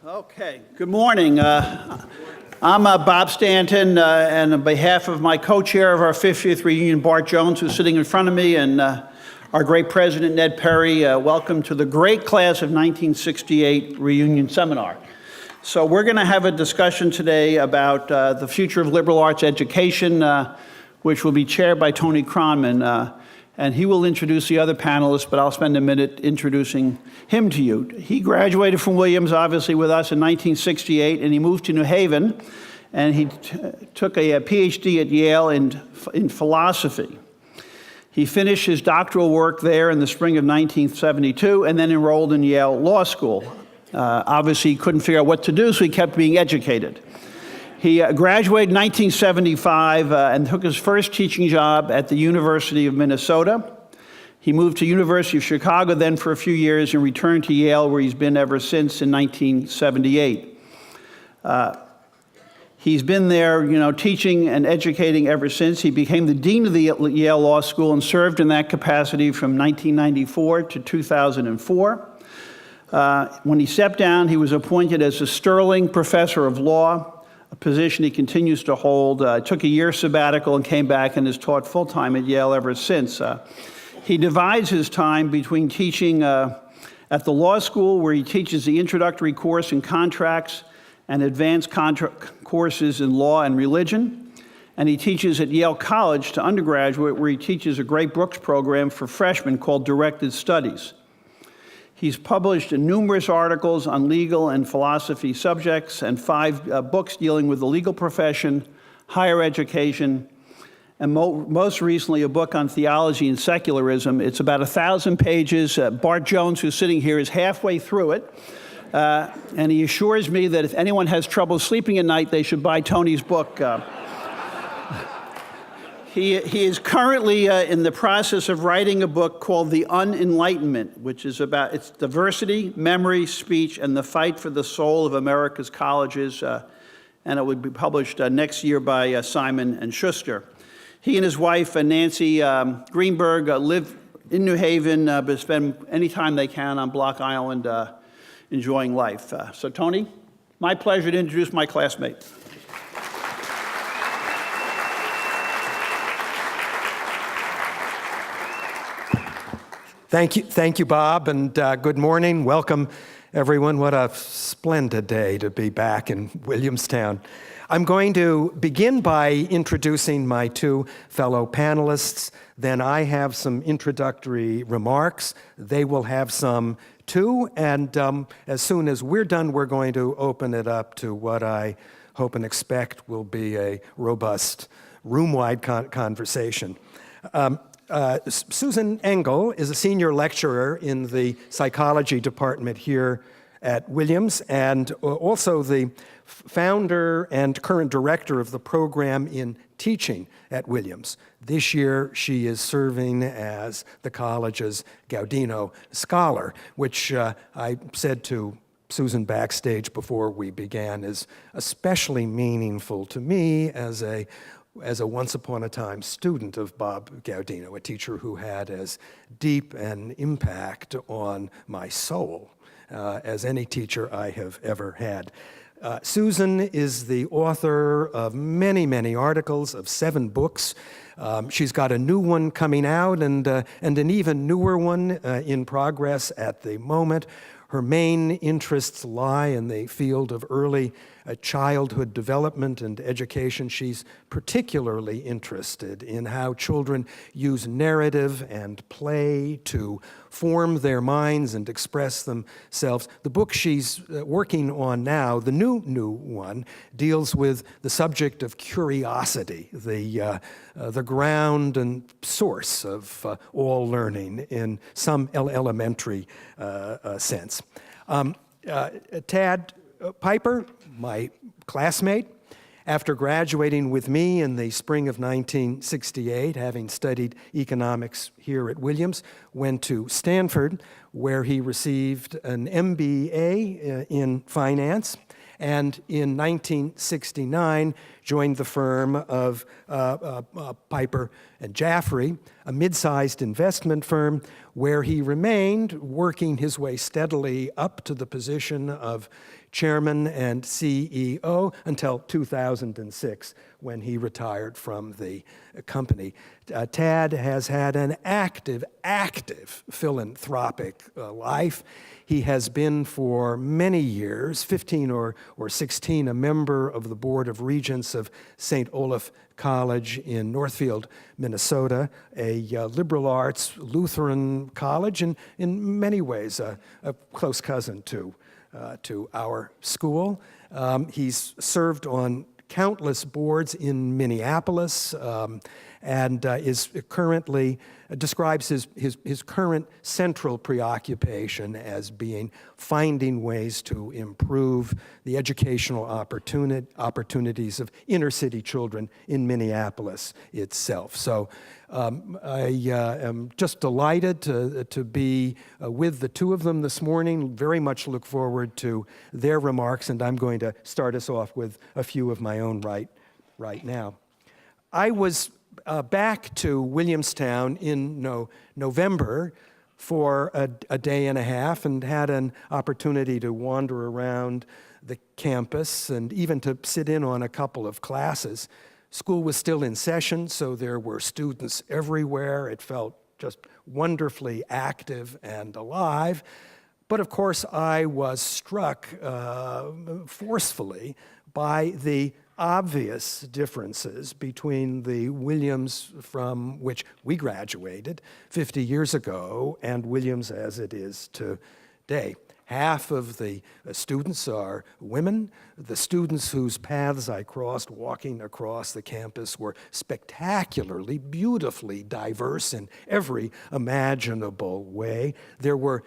Okay, good morning. I'm Bob Stanton, and on behalf of my co-chair of our 50th reunion, Bart Jones, who's sitting in front of me, and our great president, Ned Perry, welcome to the great class of 1968 reunion seminar. So we're going to have a discussion today about the future of liberal arts education, which will be chaired by Tony Kronman. And he will introduce the other panelists, but I'll spend a minute introducing him to you. He graduated from Williams, obviously, with us in 1968, and he moved to New Haven, and he took a PhD at Yale in philosophy. He finished his doctoral work there in the spring of 1972, and then enrolled in Yale Law School. Obviously, he couldn't figure out what to do, so he kept being educated. He graduated in 1975 and took his first teaching job at the University of Minnesota. He moved to University of Chicago then for a few years and returned to Yale, where he's been ever since in 1978. He's been there, teaching and educating ever since. He became the dean of the Yale Law School and served in that capacity from 1994 to 2004. When he stepped down, he was appointed as a Sterling Professor of Law, a position he continues to hold. Took a year sabbatical and came back and has taught full-time at Yale ever since. He divides his time between teaching at the law school, where he teaches the introductory course in contracts and advanced courses in law and religion. And he teaches at Yale College to undergraduate, where he teaches a great Brooks program for freshmen called Directed Studies. He's published numerous articles on legal and philosophy subjects and 5 books dealing with the legal profession, higher education, and most recently a book on theology and secularism. It's about 1,000 pages. Bart Jones, who's sitting here, is halfway through it. And he assures me that if anyone has trouble sleeping at night, they should buy Tony's book. He is currently in the process of writing a book called The Unenlightenment, which is about its diversity, memory, speech, and the fight for the soul of America's colleges. And it would be published next year by Simon & Schuster. He and his wife, Nancy Greenberg, live in New Haven, but spend any time they can on Block Island enjoying life. So Tony, my pleasure to introduce my classmates. Thank you, Bob, and good morning. Welcome, everyone. What a splendid day to be back in Williamstown. I'm going to begin by introducing my 2 fellow panelists. Then I have some introductory remarks. They will have some too, and as soon as we're done, we're going to open it up to what I hope and expect will be a robust, room-wide conversation. Susan Engel is a senior lecturer in the psychology department here at Williams, and also the founder and current director of the program in teaching at Williams. This year, she is serving as the college's Gaudino Scholar, which I said to Susan backstage before we began is especially meaningful to me as a once upon a time student of Bob Gaudino, a teacher who had as deep an impact on my soul as any teacher I have ever had. Susan is the author of many, many articles, of 7 books. She's got a new one coming out and an even newer one in progress at the moment. Her main interests lie in the field of early childhood development and education. She's particularly interested in how children use narrative and play to form their minds and express themselves. The book she's working on now, the new one, deals with the subject of curiosity, the ground and source of all learning in some elementary sense. Tad Piper, my classmate, after graduating with me in the spring of 1968, having studied economics here at Williams, went to Stanford, where he received an MBA in finance and in 1969 joined the firm of Piper and Jaffray, a mid-sized investment firm where he remained, working his way steadily up to the position of chairman and CEO until 2006, when he retired from the company. Tad has had an active philanthropic life. He has been for many years, 15 or 16, a member of the Board of Regents of St. Olaf College in Northfield, Minnesota, a liberal arts Lutheran college, and in many ways a close cousin to our school. He's served on countless boards in Minneapolis, and is currently describes his current central preoccupation as being finding ways to improve the educational opportunities of inner city children in Minneapolis itself. So I am just delighted to be with the two of them this morning. Very much look forward to their remarks, and I'm going to start us off with a few of my own right now. I was back to Williamstown in November for a day and a half and had an opportunity to wander around the campus and even to sit in on a couple of classes. School was still in session, so there were students everywhere. It felt just wonderfully active and alive. But of course, I was struck forcefully by the obvious differences between the Williams from which we graduated 50 years ago and Williams as it is today. Half of the students are women. The students whose paths I crossed walking across the campus were spectacularly, beautifully diverse in every imaginable way. There were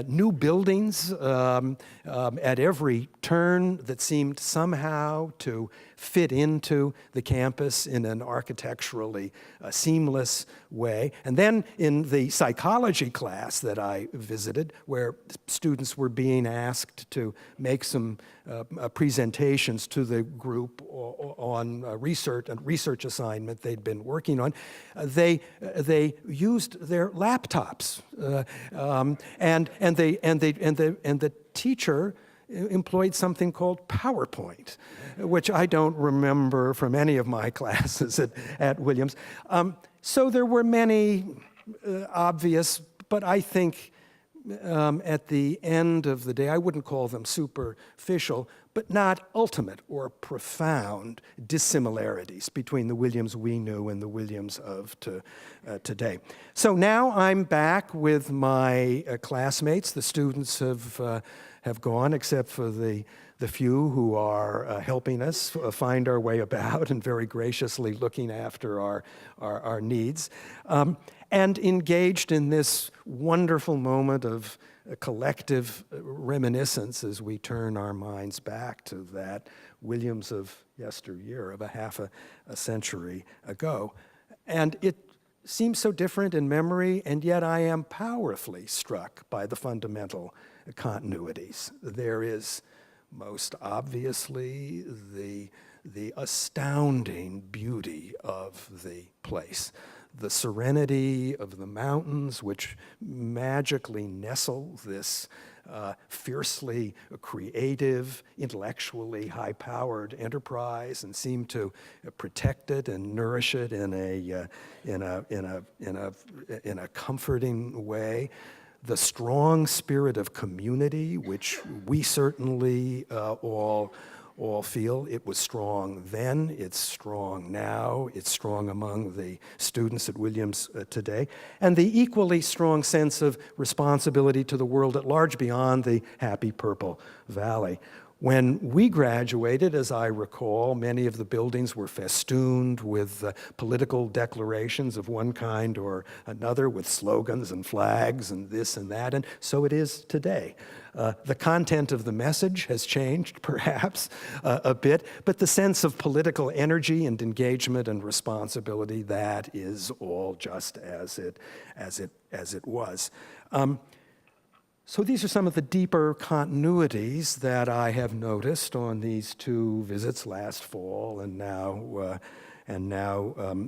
new buildings at every turn that seemed somehow to fit into the campus in an architecturally seamless way. And then in the psychology class that I visited, where students were being asked to make some presentations to the group on research assignment they'd been working on, they used their laptops, and the teacher employed something called PowerPoint, which I don't remember from any of my classes at Williams. So there were many obvious, but I think at the end of the day, I wouldn't call them superficial, but not ultimate or profound dissimilarities between the Williams we knew and the Williams of today. So now I'm back with my classmates. The students have gone, except for the few who are helping us find our way about and very graciously looking after our needs, and engaged in this wonderful moment of collective reminiscence as we turn our minds back to that Williams of yesteryear, of a half a century ago. And it seems so different in memory, and yet I am powerfully struck by the fundamental continuities. There is most obviously the astounding beauty of the place, the serenity of the mountains, which magically nestle this fiercely creative, intellectually high-powered enterprise and seem to protect it and nourish it in a comforting way. The strong spirit of community, which we certainly all feel. It was strong then, it's strong now, it's strong among the students at Williams today, and the equally strong sense of responsibility to the world at large beyond the happy Purple Valley. When we graduated, as I recall, many of the buildings were festooned with political declarations of one kind or another, with slogans and flags and this and that, and so it is today. The content of the message has changed, perhaps, a bit, but the sense of political energy and engagement and responsibility, that is all just as it was. So these are some of the deeper continuities that I have noticed on these two visits last fall and now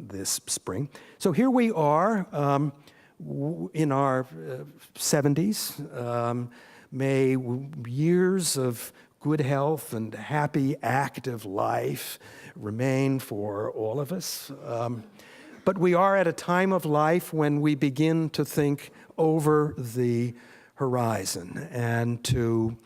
this spring. So here we are in our 70s. May years of good health and happy, active life remain for all of us. But we are at a time of life when we begin to think over the horizon and to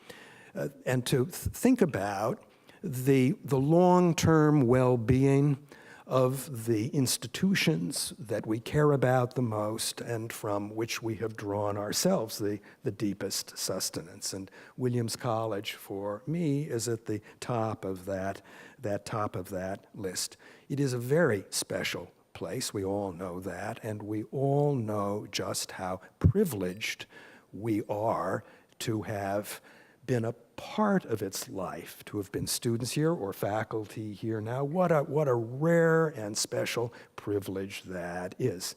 think about the long-term well-being of the institutions that we care about the most and from which we have drawn ourselves the deepest sustenance. And Williams College, for me, is at the top of that list. It is a very special place. We all know that, and we all know just how privileged we are to have been a part of its life, to have been students here or faculty here now. What a rare and special privilege that is.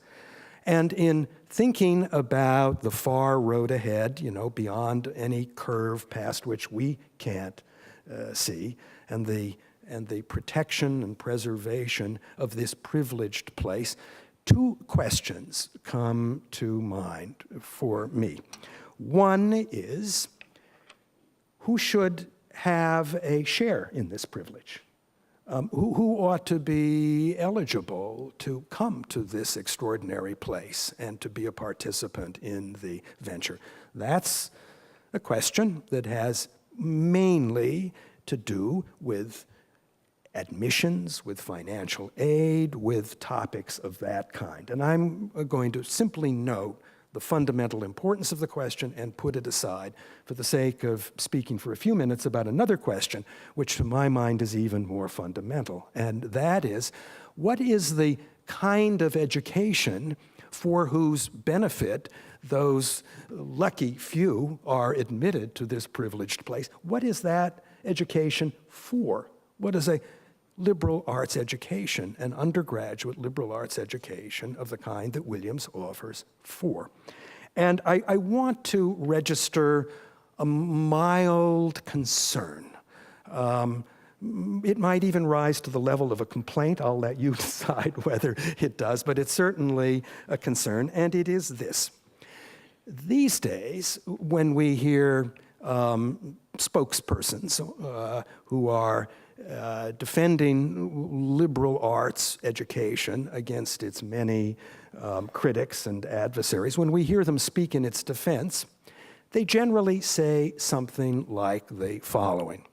And in thinking about the far road ahead, beyond any curve past which we can't see, and the protection and preservation of this privileged place, two questions come to mind for me. One is, who should have a share in this privilege? Who ought to be eligible to come to this extraordinary place and to be a participant in the venture? That's a question that has mainly to do with admissions, with financial aid, with topics of that kind. And I'm going to simply note the fundamental importance of the question and put it aside for the sake of speaking for a few minutes about another question, which to my mind is even more fundamental. And that is, what is the kind of education for whose benefit those lucky few are admitted to this privileged place? What is that education for? What is a liberal arts education, an undergraduate liberal arts education of the kind that Williams offers for? And I want to register a mild concern. It might even rise to the level of a complaint. I'll let you decide whether it does, but it's certainly a concern, and it is this. These days, when we hear spokespersons who are defending liberal arts education against its many critics and adversaries, when we hear them speak in its defense, they generally say something like the following.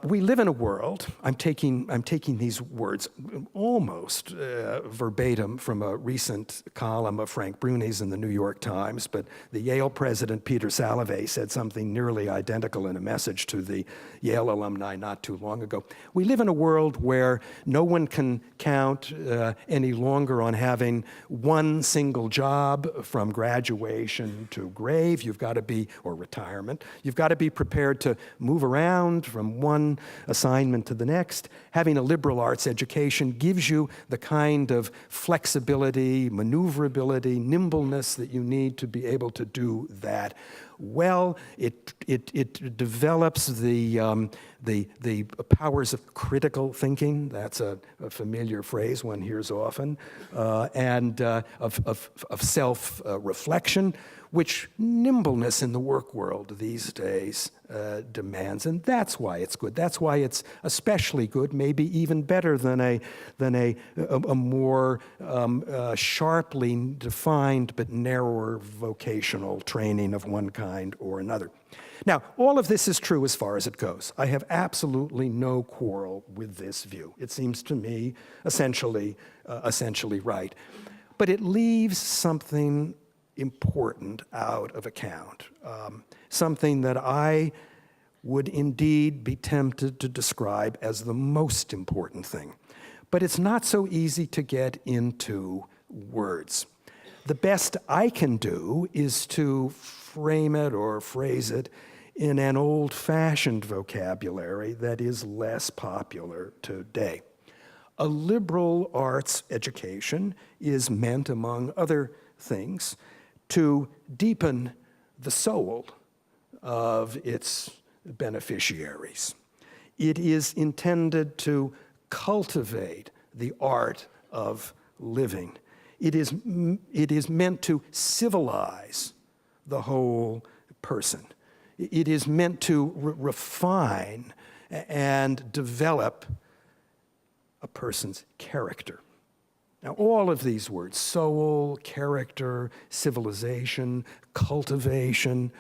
We live in a world, I'm taking these words almost verbatim from a recent column of Frank Bruni's in the New York Times, but the Yale president, Peter Salovey, said something nearly identical in a message to the Yale alumni not too long ago. We live in a world where no one can count any longer on having one single job from graduation to grave. You've got to be, or retirement, you've got to be prepared to move around from one assignment to the next. Having a liberal arts education gives you the kind of flexibility, maneuverability, nimbleness that you need to be able to do that well. It develops the powers of critical thinking. That's a familiar phrase one hears often, and of self-reflection, which nimbleness in the work world these days demands, and that's why it's good. That's why it's especially good, maybe even better than a more sharply defined but narrower vocational training of one kind or another. Now, all of this is true as far as it goes. I have absolutely no quarrel with this view. It seems to me essentially right. But it leaves something important out of account, something that I would indeed be tempted to describe as the most important thing. But it's not so easy to get into words. The best I can do is to frame it or phrase it in an old-fashioned vocabulary that is less popular today. A liberal arts education is meant, among other things, to deepen the soul of its beneficiaries. It is intended to cultivate the art of living. It is meant to civilize the whole person. It is meant to refine and develop a person's character. Now, all of these words, soul, character, civilization, cultivation,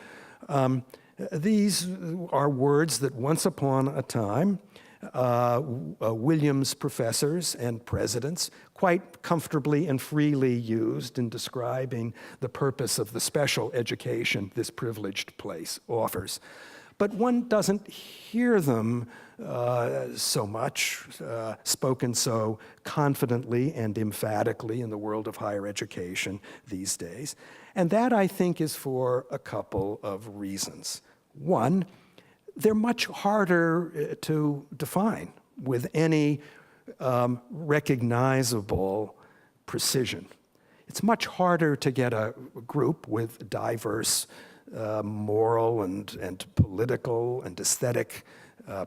these are words that once upon a time, Williams professors and presidents quite comfortably and freely used in describing the purpose of the special education this privileged place offers. But one doesn't hear them so much, spoken so confidently and emphatically in the world of higher education these days. And that, I think, is for a couple of reasons. One, they're much harder to define with any recognizable precision. It's much harder to get a group with diverse moral and political and aesthetic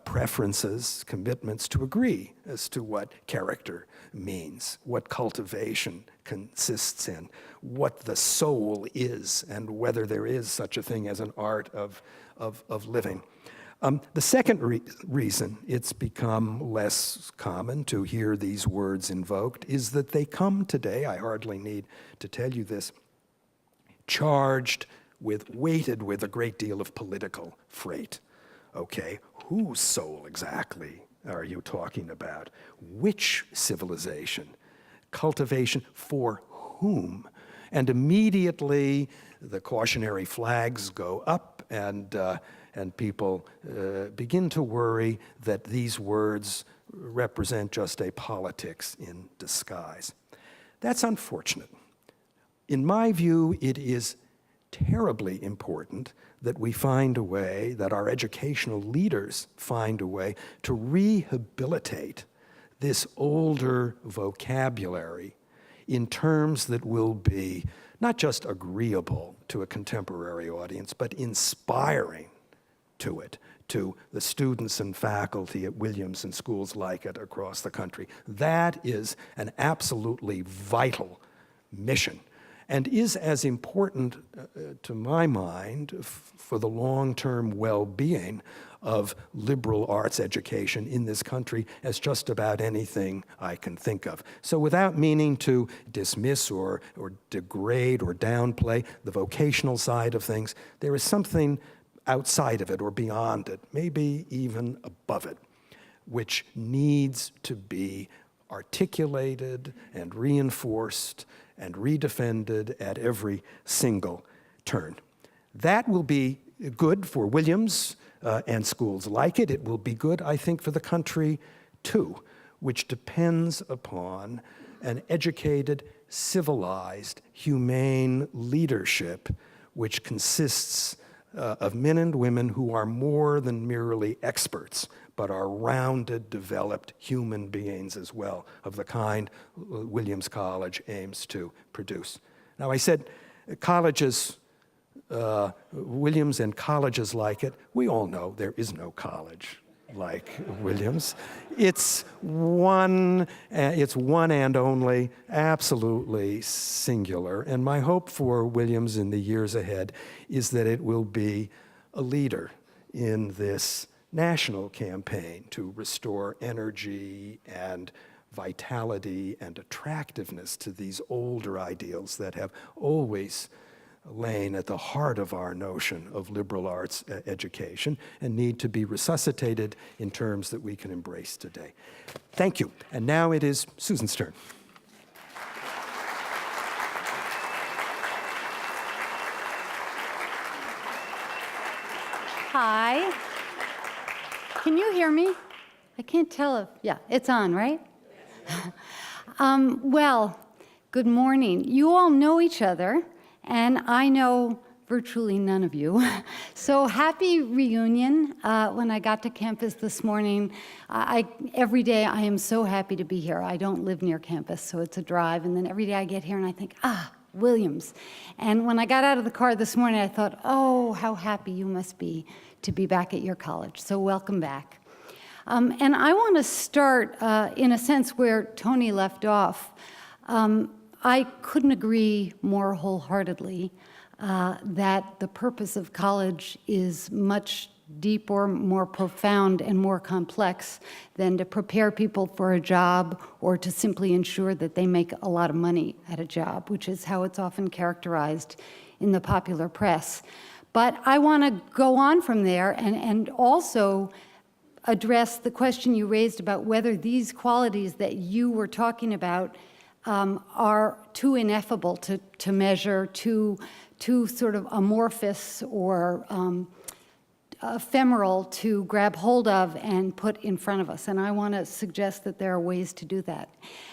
preferences, commitments to agree as to what character means, what cultivation consists in, what the soul is, and whether there is such a thing as an art of living. The second reason it's become less common to hear these words invoked is that they come today, I hardly need to tell you this, weighted with a great deal of political freight. Okay, whose soul exactly are you talking about? Which civilization? Cultivation for whom? And immediately the cautionary flags go up, and people begin to worry that these words represent just a politics in disguise. That's unfortunate. In my view, it is terribly important that we find a way, that our educational leaders find a way to rehabilitate this older vocabulary in terms that will be not just agreeable to a contemporary audience, but inspiring to it, to the students and faculty at Williams and schools like it across the country. That is an absolutely vital mission, and is as important, to my mind, for the long-term well-being of liberal arts education in this country as just about anything I can think of. So without meaning to dismiss or degrade or downplay the vocational side of things, there is something outside of it or beyond it, maybe even above it, which needs to be articulated and reinforced and redefended at every single turn. That will be good for Williams and schools like it. It will be good, I think, for the country too, which depends upon an educated, civilized, humane leadership which consists of men and women who are more than merely experts, but are rounded, developed human beings as well, of the kind Williams College aims to produce. Now, I said colleges, Williams and colleges like it, we all know there is no college like Williams. It's one and only, absolutely singular. And my hope for Williams in the years ahead is that it will be a leader in this national campaign to restore energy and vitality and attractiveness to these older ideals that have always lain at the heart of our notion of liberal arts education and need to be resuscitated in terms that we can embrace today. Thank you. And now it is Susan's turn. Hi. Can you hear me? I can't tell if, yeah, it's on, right? Well, good morning. You all know each other, and I know virtually none of you. So happy reunion. When I got to campus this morning, every day I am so happy to be here. I don't live near campus, so it's a drive, and then every day I get here and I think, Williams. And when I got out of the car this morning, I thought, oh, how happy you must be to be back at your college. So welcome back. And I want to start, in a sense, where Tony left off. I couldn't agree more wholeheartedly that the purpose of college is much deeper, more profound, and more complex than to prepare people for a job or to simply ensure that they make a lot of money at a job, which is how it's often characterized in the popular press. But I want to go on from there and also address the question you raised about whether these qualities that you were talking about are too ineffable to measure, too sort of amorphous or ephemeral to grab hold of and put in front of us. And I want to suggest that there are ways to do that.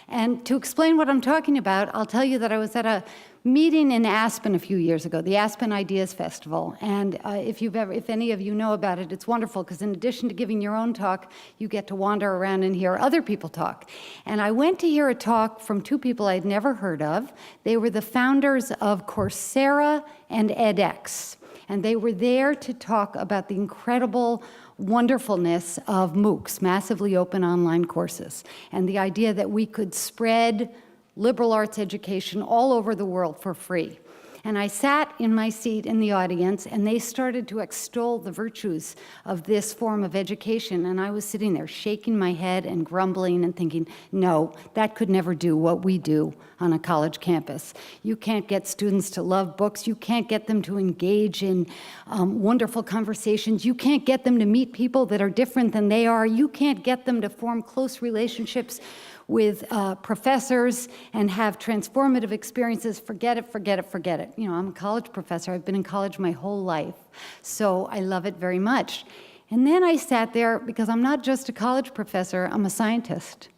And to explain what I'm talking about, I'll tell you that I was at a meeting in Aspen a few years ago, the Aspen Ideas Festival. And if any of you know about it, it's wonderful because in addition to giving your own talk, you get to wander around and hear other people talk. And I went to hear a talk from two people I'd never heard of. They were the founders of Coursera and edX. And they were there to talk about the incredible wonderfulness of MOOCs, massively open online courses, and the idea that we could spread liberal arts education all over the world for free. And I sat in my seat in the audience, and they started to extol the virtues of this form of education. And I was sitting there shaking my head and grumbling and thinking, no, that could never do what we do on a college campus. You can't get students to love books. You can't get them to engage in wonderful conversations. You can't get them to meet people that are different than they are. You can't get them to form close relationships with professors and have transformative experiences. Forget it, forget it, forget it. You know, I'm a college professor. I've been in college my whole life, so I love it very much. And then I sat there because I'm not just a college professor, I'm a scientist.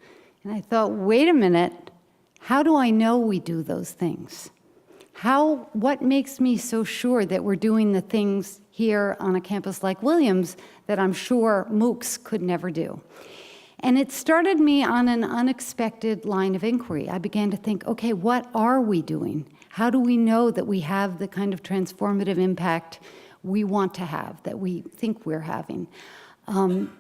And I thought, wait a minute, how do I know we do those things? What makes me so sure that we're doing the things here on a campus like Williams that I'm sure MOOCs could never do? And it started me on an unexpected line of inquiry. I began to think, okay, what are we doing? How do we know that we have the kind of transformative impact we want to have, that we think we're having? And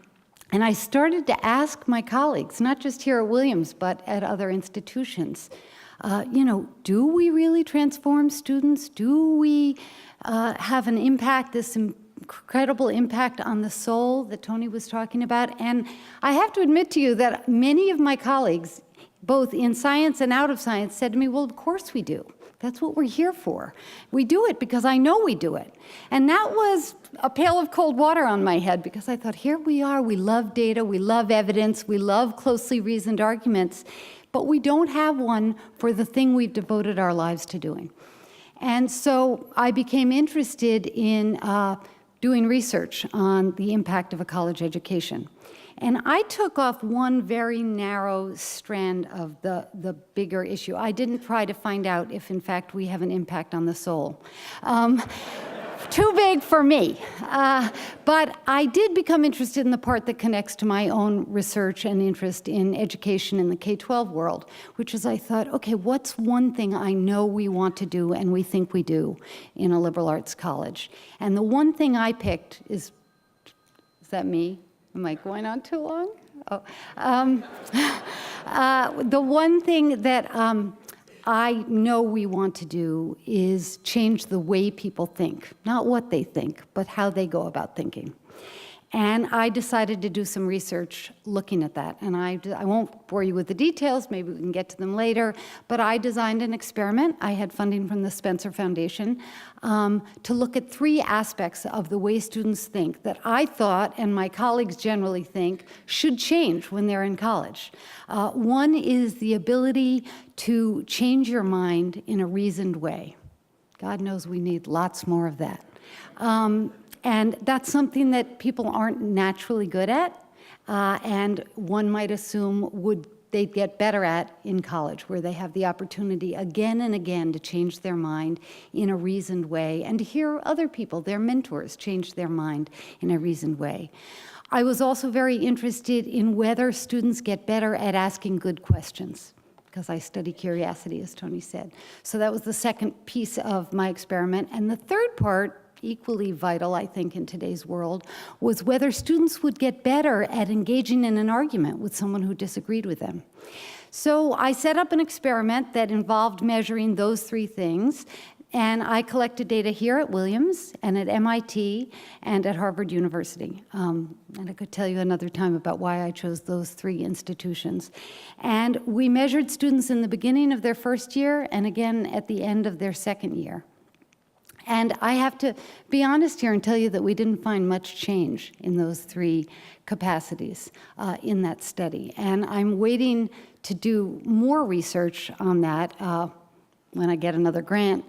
I started to ask my colleagues, not just here at Williams, but at other institutions, do we really transform students? Do we have an impact, this incredible impact on the soul that Tony was talking about? And I have to admit to you that many of my colleagues, both in science and out of science, said to me, well, of course we do. That's what we're here for. We do it because I know we do it. And that was a pail of cold water on my head because I thought, here we are, we love data, we love evidence, we love closely reasoned arguments, but we don't have one for the thing we've devoted our lives to doing. And so I became interested in doing research on the impact of a college education. And I took off one very narrow strand of the bigger issue. I didn't try to find out if, in fact, we have an impact on the soul. Too big for me. But I did become interested in the part that connects to my own research and interest in education in the K-12 world, which is I thought, okay, what's one thing I know we want to do and we think we do in a liberal arts college? And the one thing I picked is that me? Am I going on too long? Oh. The one thing that I know we want to do is change the way people think, not what they think, but how they go about thinking. And I decided to do some research looking at that. And I won't bore you with the details, maybe we can get to them later, but I designed an experiment. I had funding from the Spencer Foundation to look at 3 aspects of the way students think that I thought, and my colleagues generally think, should change when they're in college. One is the ability to change your mind in a reasoned way. God knows we need lots more of that. And that's something that people aren't naturally good at, and one might assume they'd get better at in college, where they have the opportunity again and again to change their mind in a reasoned way and to hear other people, their mentors, change their mind in a reasoned way. I was also very interested in whether students get better at asking good questions. because I study curiosity, as Tony said. So that was the second piece of my experiment. And the third part, equally vital, I think, in today's world, was whether students would get better at engaging in an argument with someone who disagreed with them. So I set up an experiment that involved measuring those three things, and I collected data here at Williams and at MIT and at Harvard University. And I could tell you another time about why I chose those three institutions. And we measured students in the beginning of their first year and again at the end of their second year. And I have to be honest here and tell you that we didn't find much change in those three capacities in that study. And I'm waiting to do more research on that when I get another grant,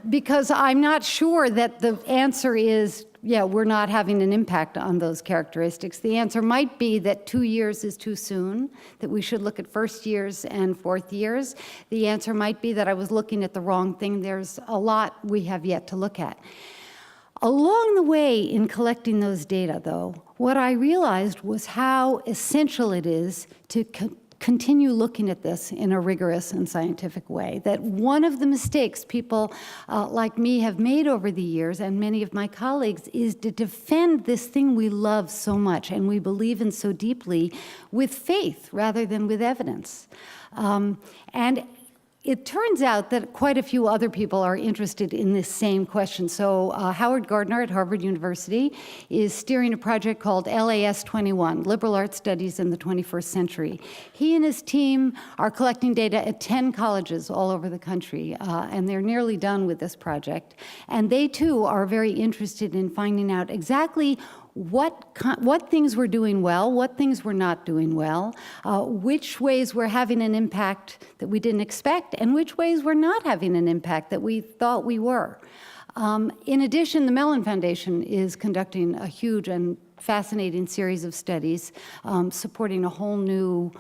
because I'm not sure that the answer is, yeah, we're not having an impact on those characteristics. The answer might be that 2 years is too soon, that we should look at first years and fourth years. The answer might be that I was looking at the wrong thing. There's a lot we have yet to look at. Along the way in collecting those data, though, what I realized was how essential it is to continue looking at this in a rigorous and scientific way. That one of the mistakes people like me have made over the years, and many of my colleagues, is to defend this thing we love so much and we believe in so deeply with faith rather than with evidence. And it turns out that quite a few other people are interested in this same question. So Howard Gardner at Harvard University is steering a project called LAS 21, Liberal Arts Studies in the 21st Century. He and his team are collecting data at 10 colleges all over the country, and they're nearly done with this project. And they too are very interested in finding out exactly what things we're doing well, what things we're not doing well, which ways we're having an impact that we didn't expect, and which ways we're not having an impact that we thought we were. In addition, the Mellon Foundation is conducting a huge and fascinating series of studies supporting a whole new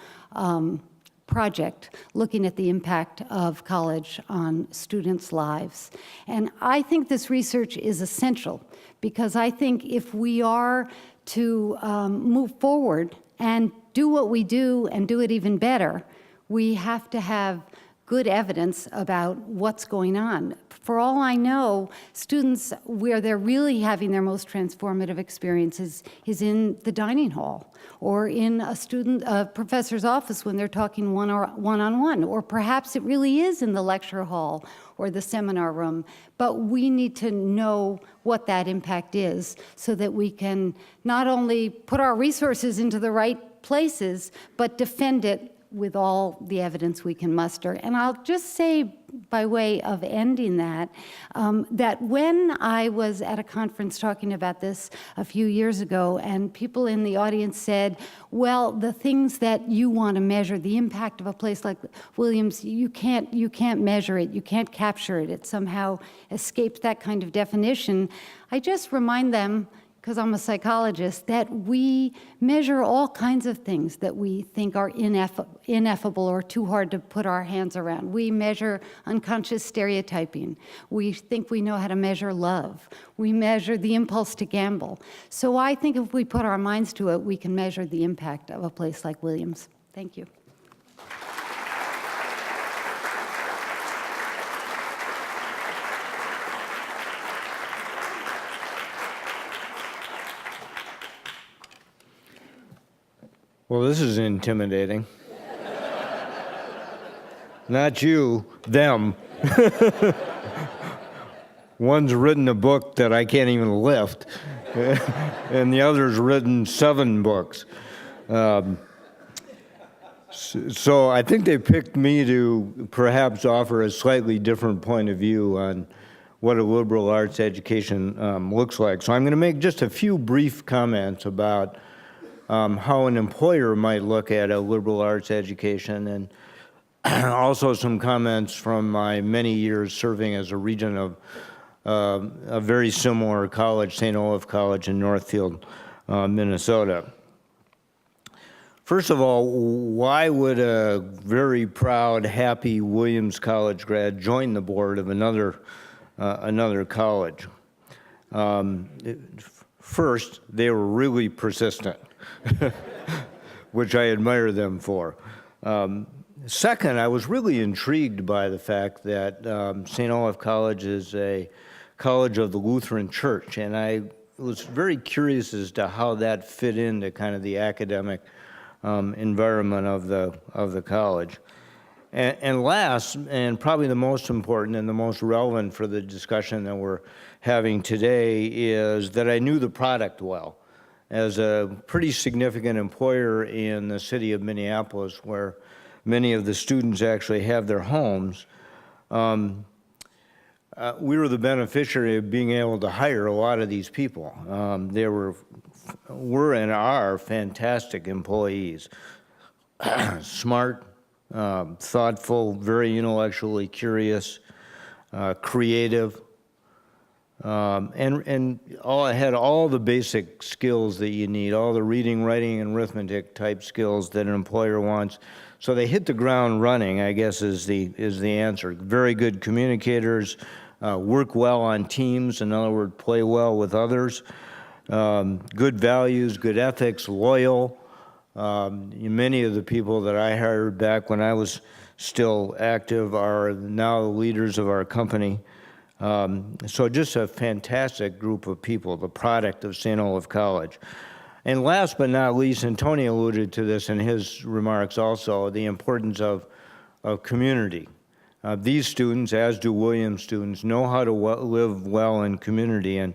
project looking at the impact of college on students' lives. And I think this research is essential because I think if we are to move forward and do what we do and do it even better, we have to have good evidence about what's going on. For all I know, students, where they're really having their most transformative experiences is in the dining hall or in a professor's office when they're talking one-on-one, or perhaps it really is in the lecture hall or the seminar room. But we need to know what that impact is so that we can not only put our resources into the right places, but defend it with all the evidence we can muster. And I'll just say, by way of ending that, that when I was at a conference talking about this a few years ago, and people in the audience said, well, the things that you want to measure, the impact of a place like Williams, you can't measure it, you can't capture it, it somehow escapes that kind of definition. I just remind them, because I'm a psychologist, that we measure all kinds of things that we think are ineffable or too hard to put our hands around. We measure unconscious stereotyping. We think we know how to measure love. We measure the impulse to gamble. So I think if we put our minds to it, we can measure the impact of a place like Williams. Thank you. Well, this is intimidating. Not you, them. One's written a book that I can't even lift, and the other's written 7 books. So I think they picked me to perhaps offer a slightly different point of view on what a liberal arts education looks like. So I'm going to make just a few brief comments about how an employer might look at a liberal arts education, and also some comments from my many years serving as a regent of a very similar college, St. Olaf College in Northfield, Minnesota. First of all, why would a very proud, happy Williams College grad join the board of another college? First, they were really persistent, which I admire them for. Second, I was really intrigued by the fact that St. Olaf College is a college of the Lutheran Church, and I was very curious as to how that fit into kind of the academic environment of the college. And last, and probably the most important and the most relevant for the discussion that we're having today, is that I knew the product well. As a pretty significant employer in the city of Minneapolis, where many of the students actually have their homes, we were the beneficiary of being able to hire a lot of these people. They were and are fantastic employees, smart, thoughtful, very intellectually curious, creative, and had all the basic skills that you need, all the reading, writing, and arithmetic type skills that an employer wants. So they hit the ground running, I guess, is the answer. Very good communicators, work well on teams, in other words, play well with others, good values, good ethics, loyal. Many of the people that I hired back when I was still active are now the leaders of our company. So just a fantastic group of people, the product of St. Olaf College. And last but not least, and Tony alluded to this in his remarks also, the importance of community. These students, as do Williams students, know how to live well in community. And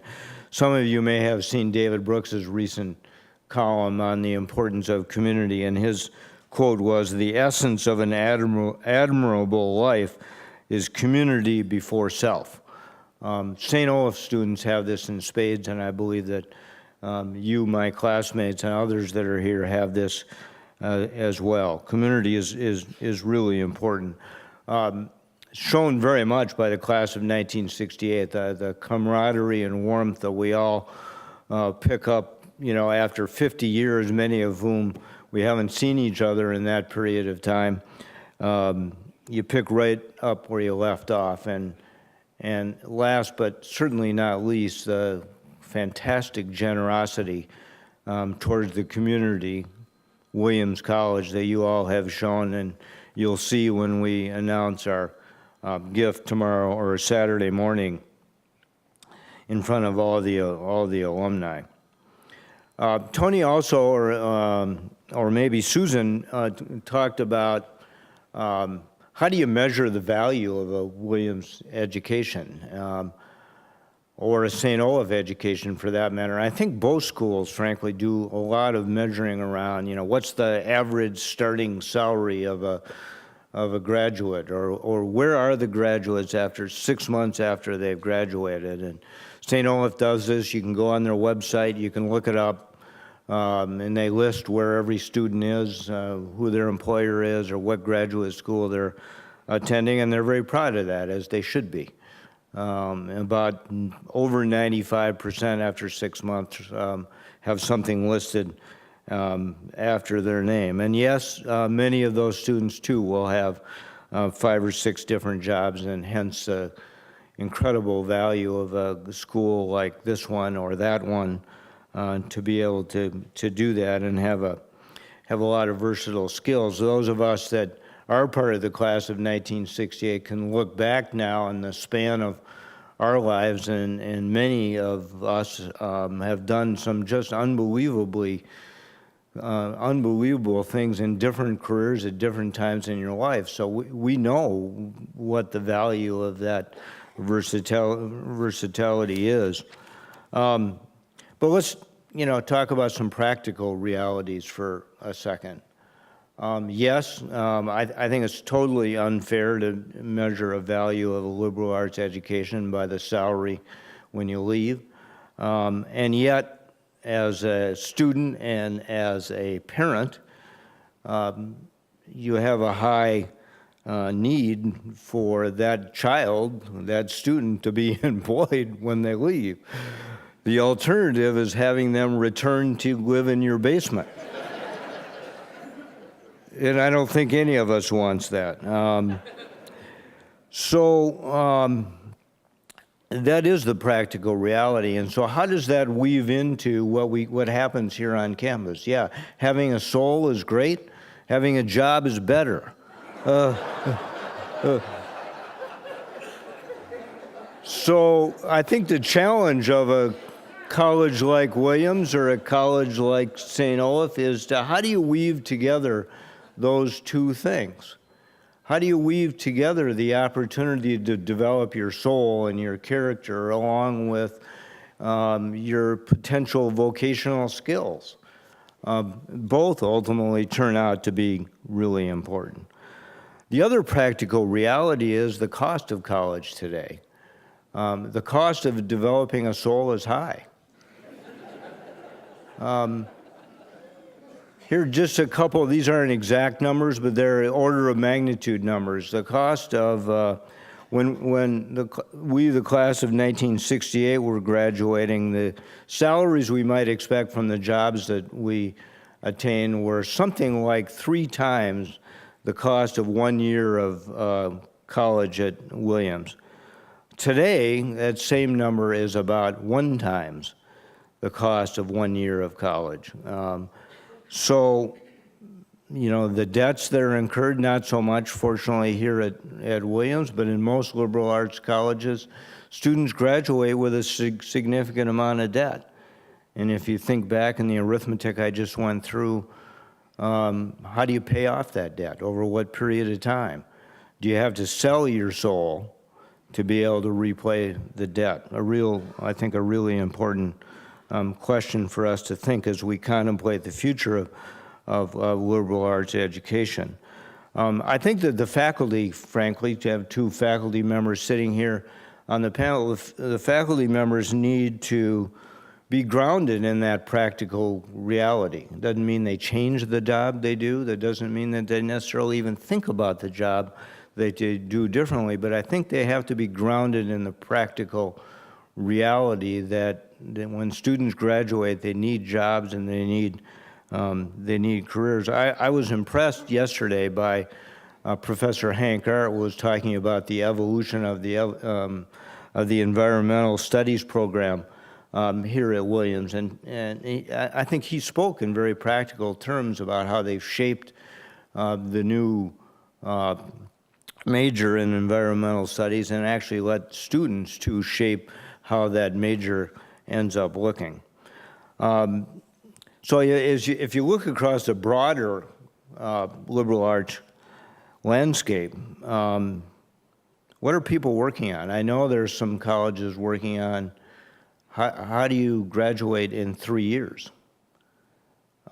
some of you may have seen David Brooks's recent column on the importance of community, and his quote was, "The essence of an admirable life is community before self." St. Olaf students have this in spades, and I believe that you, my classmates, and others that are here have this as well. Community is really important. Shown very much by the class of 1968, the camaraderie and warmth that we all pick up, after 50 years, many of whom we haven't seen each other in that period of time. You pick right up where you left off. And last but certainly not least, the fantastic generosity towards the community, Williams College, that you all have shown, and you'll see when we announce our gift tomorrow or Saturday morning in front of all the alumni. Tony also, or maybe Susan, talked about how do you measure the value of a Williams education, or a St. Olaf education for that matter. I think both schools, frankly, do a lot of measuring around, what's the average starting salary of a graduate, or where are the graduates after 6 months after they've graduated. And St. Olaf does this. You can go on their website, you can look it up, and they list where every student is, who their employer is, or what graduate school they're attending, and they're very proud of that, as they should be. About over 95% after 6 months have something listed after their name. And yes, many of those students too will have 5 or 6 different jobs, and hence the incredible value of a school like this one or that one to be able to do that and have a lot of versatile skills. Those of us that are part of the class of 1968 can look back now in the span of our lives, and many of us have done some just unbelievable things in different careers at different times in your life. So we know what the value of that versatility is. But let's talk about some practical realities for a second. Yes, I think it's totally unfair to measure a value of a liberal arts education by the salary when you leave. And yet, as a student and as a parent, you have a high need for that child, that student, to be employed when they leave. The alternative is having them return to live in your basement. And I don't think any of us wants that. That is the practical reality. And so how does that weave into what happens here on campus? Yeah, having a soul is great. Having a job is better. So I think the challenge of a college like Williams or a college like St. Olaf is to how do you weave together those two things? How do you weave together the opportunity to develop your soul and your character along with your potential vocational skills? Both ultimately turn out to be really important. The other practical reality is the cost of college today. The cost of developing a soul is high. Here are just a couple, these aren't exact numbers, but they're order of magnitude numbers. The cost of, when the class of 1968 were graduating, the salaries we might expect from the jobs that we attained were something like 3 times the cost of 1 year of college at Williams. Today, that same number is about 1 times the cost of 1 year of college. So, you know, the debts that are incurred, not so much, fortunately, here at Williams, but in most liberal arts colleges, students graduate with a significant amount of debt. And if you think back in the arithmetic I just went through, how do you pay off that debt? Over what period of time? Do you have to sell your soul to be able to repay the debt? I think a really important question for us to think as we contemplate the future of liberal arts education. I think that the faculty, frankly, to have 2 faculty members sitting here on the panel, the faculty members need to be grounded in that practical reality. It doesn't mean they change the job they do. That doesn't mean that they necessarily even think about the job that they do differently, but I think they have to be grounded in the practical reality that when students graduate, they need jobs and they need careers. I was impressed yesterday by Professor Hank Art was talking about the evolution of the environmental studies program here at Williams, and I think he spoke in very practical terms about how they've shaped the new major in environmental studies and actually let students to shape how that major ends up looking. So if you look across the broader liberal arts landscape, what are people working on? I know there's some colleges working on how do you graduate in 3 years?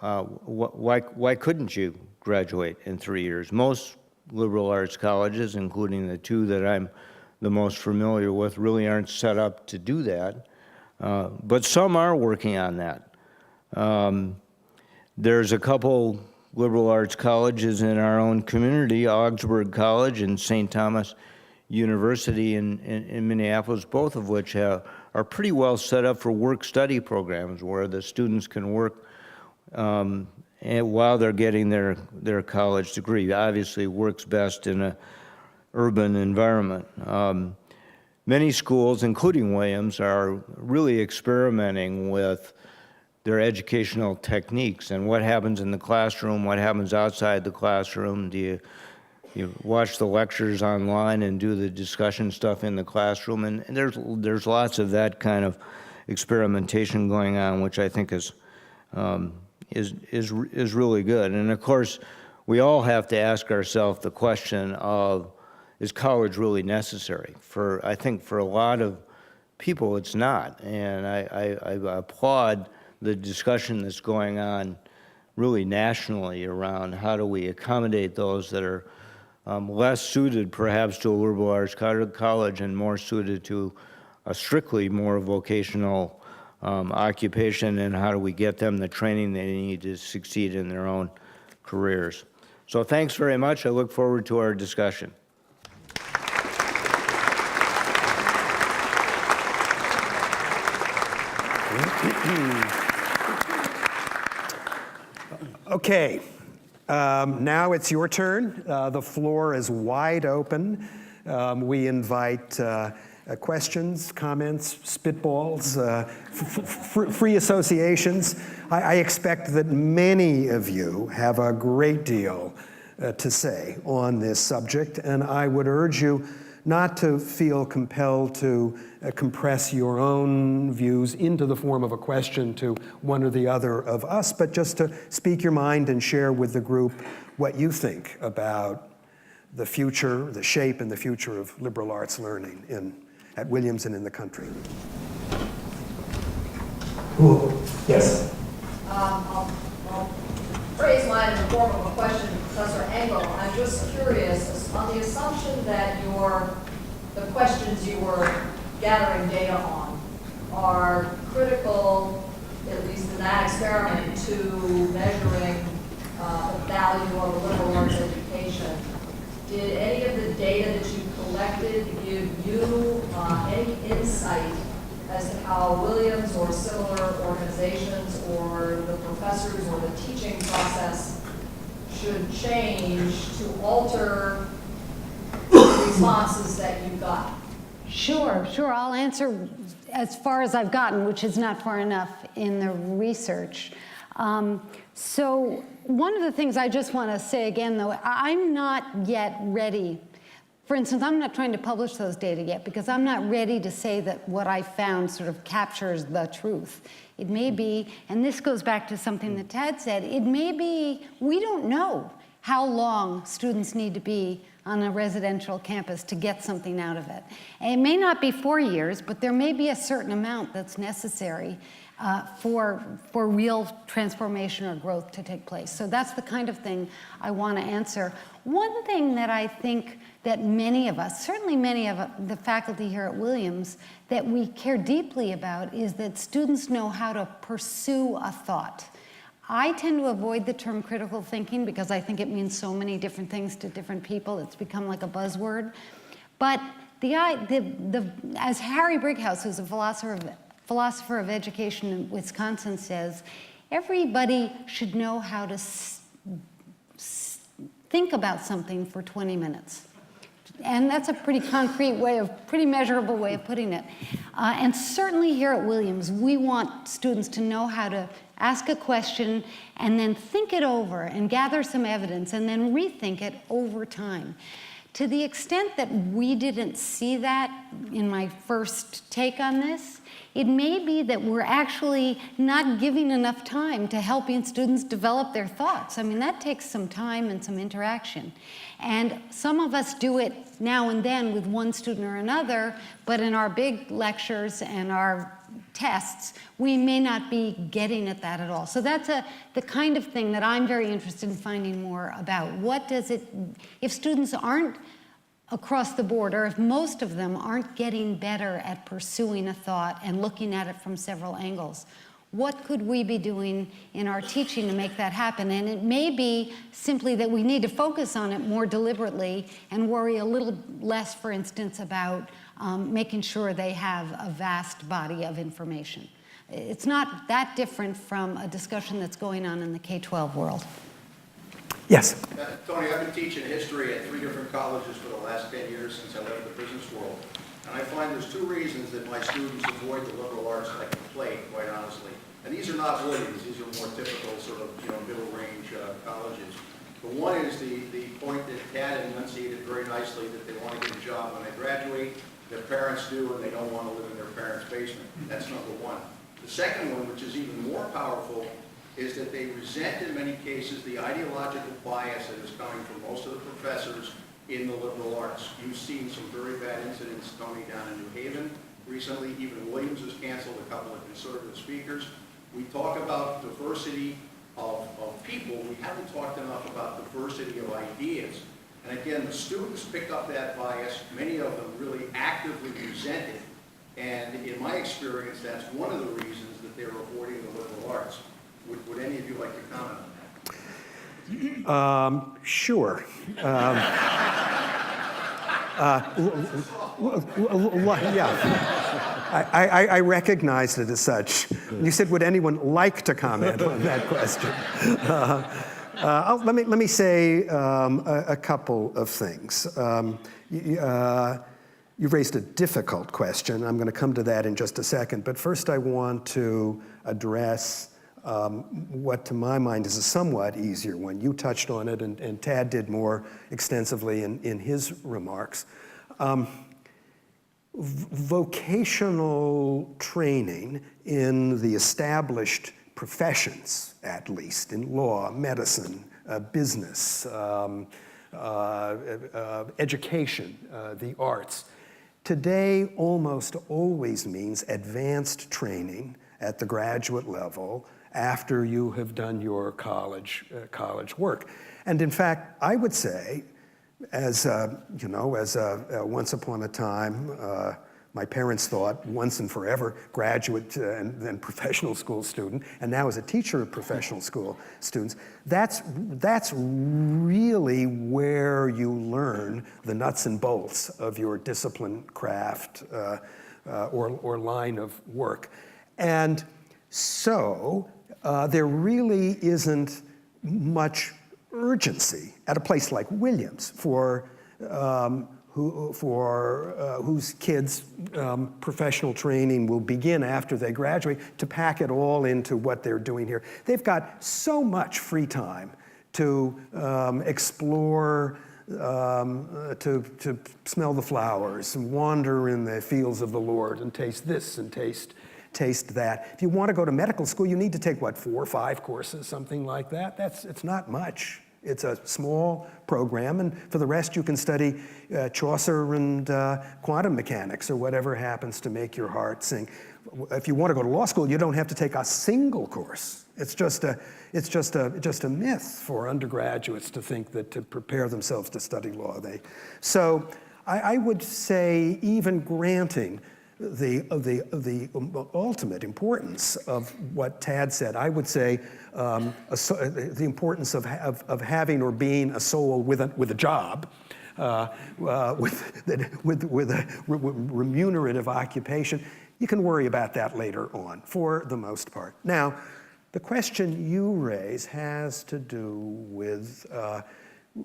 Why couldn't you graduate in 3 years? Most liberal arts colleges, including the 2 that I'm the most familiar with, really aren't set up to do that. But some are working on that. There's a couple liberal arts colleges in our own community, Augsburg College and St. Thomas University in Minneapolis, both of which are pretty well set up for work-study programs where the students can work while they're getting their college degree. Obviously, works best in an urban environment. Many schools, including Williams, are really experimenting with their educational techniques and what happens in the classroom, what happens outside the classroom. Do you watch the lectures online and do the discussion stuff in the classroom? And there's lots of that kind of experimentation going on, which I think is really good. And of course, we all have to ask ourselves the question of, is college really necessary? I think for a lot of people, it's not. And I applaud the discussion that's going on really nationally around how do we accommodate those that are less suited perhaps to a liberal arts college and more suited to a strictly more vocational occupation, and how do we get them the training they need to succeed in their own careers. So thanks very much. I look forward to our discussion. Okay, now it's your turn. The floor is wide open. We invite questions, comments, spitballs, free associations. I expect that many of you have a great deal to say on this subject, and I would urge you not to feel compelled to compress your own views into the form of a question to one or the other of us, but just to speak your mind and share with the group what you think about the future, the shape and the future of liberal arts learning at Williams and in the country. Yes? I'll phrase mine in the form of a question to Professor Engel. I'm just curious, on the assumption that the questions you were gathering data on are critical, at least in that experiment, to measuring the value of a liberal arts education, did any of the data that you collected give you any insight as to how Williams or similar organizations or the professors or the teaching process should change to alter the responses that you got? Sure. I'll answer as far as I've gotten, which is not far enough in the research. So one of the things I just want to say again, though, I'm not yet ready. For instance, I'm not trying to publish those data yet because I'm not ready to say that what I found sort of captures the truth. It may be, and this goes back to something that Tad said, it may be, we don't know how long students need to be on a residential campus to get something out of it. And it may not be 4 years, but there may be a certain amount that's necessary for real transformation or growth to take place. So that's the kind of thing I want to answer. One thing that I think that many of us, certainly many of the faculty here at Williams, that we care deeply about is that students know how to pursue a thought. I tend to avoid the term critical thinking because I think it means so many different things to different people. It's become like a buzzword. But as Harry Brighouse, who's a philosopher of education in Wisconsin, says, everybody should know how to think about something for 20 minutes. And that's a pretty concrete pretty measurable way of putting it. And certainly here at Williams, we want students to know how to ask a question and then think it over and gather some evidence and then rethink it over time. To the extent that we didn't see that in my first take on this, it may be that we're actually not giving enough time to helping students develop their thoughts. I mean, that takes some time and some interaction. And some of us do it now and then with one student or another, but in our big lectures and our tests, we may not be getting at that at all. So that's the kind of thing that I'm very interested in finding more about. What does it, if students aren't across the board, or if most of them aren't getting better at pursuing a thought and looking at it from several angles, what could we be doing in our teaching to make that happen? And it may be simply that we need to focus on it more deliberately and worry a little less, for instance, about making sure they have a vast body of information. It's not that different from a discussion that's going on in the K-12 world. Yes. Tony, I've been teaching history at 3 different colleges for the last 10 years since I left the business world. And I find there's 2 reasons that my students avoid the liberal arts like the plague, quite honestly. And these are not Williams, these are more typical sort of, middle range colleges. But one is the point that Tad enunciated very nicely, that they want to get a job when they graduate, their parents do, and they don't want to live in their parents' basement. That's number one. The second one, which is even more powerful, is that they resent in many cases the ideological bias that is coming from most of the professors in the liberal arts. You've seen some very bad incidents, Tony, down in New Haven recently. Even Williams has canceled a couple of conservative speakers. We talk about diversity of people. We haven't talked enough about diversity of ideas. And again, the students pick up that bias. Many of them really actively resent it. And in my experience, that's one of the reasons that they're avoiding the liberal arts. Would any of you like to comment on that? Sure. Yeah. I recognized it as such. You said, would anyone like to comment on that question? Let me say a couple of things. You've raised a difficult question. I'm going to come to that in just a second. But first, I want to address what to my mind is a somewhat easier one. You touched on it, and Tad did more extensively in his remarks. Vocational training in the established professions, at least, in law, medicine, business, education, the arts, today almost always means advanced training at the graduate level after you have done your college work. And in fact, I would say, as once upon a time, my parents thought once and forever graduate and then professional school student, and now as a teacher of professional school students, that's really where you learn the nuts and bolts of your discipline, craft, or line of work. And so there really isn't much urgency at a place like Williams for whose kids' professional training will begin after they graduate to pack it all into what they're doing here. They've got so much free time to explore, to smell the flowers and wander in the fields of the Lord and taste this and taste that. If you want to go to medical school, you need to take, what, 4 or 5 courses, something like that. It's not much. It's a small program, and for the rest you can study Chaucer and quantum mechanics or whatever happens to make your heart sing. If you want to go to law school, you don't have to take a single course. It's just a myth for undergraduates to think that to prepare themselves to study law. So I would say, even granting the ultimate importance of what Tad said, I would say the importance of having or being a soul with a job, with a remunerative occupation. You can worry about that later on, for the most part. Now, the question you raise has to do with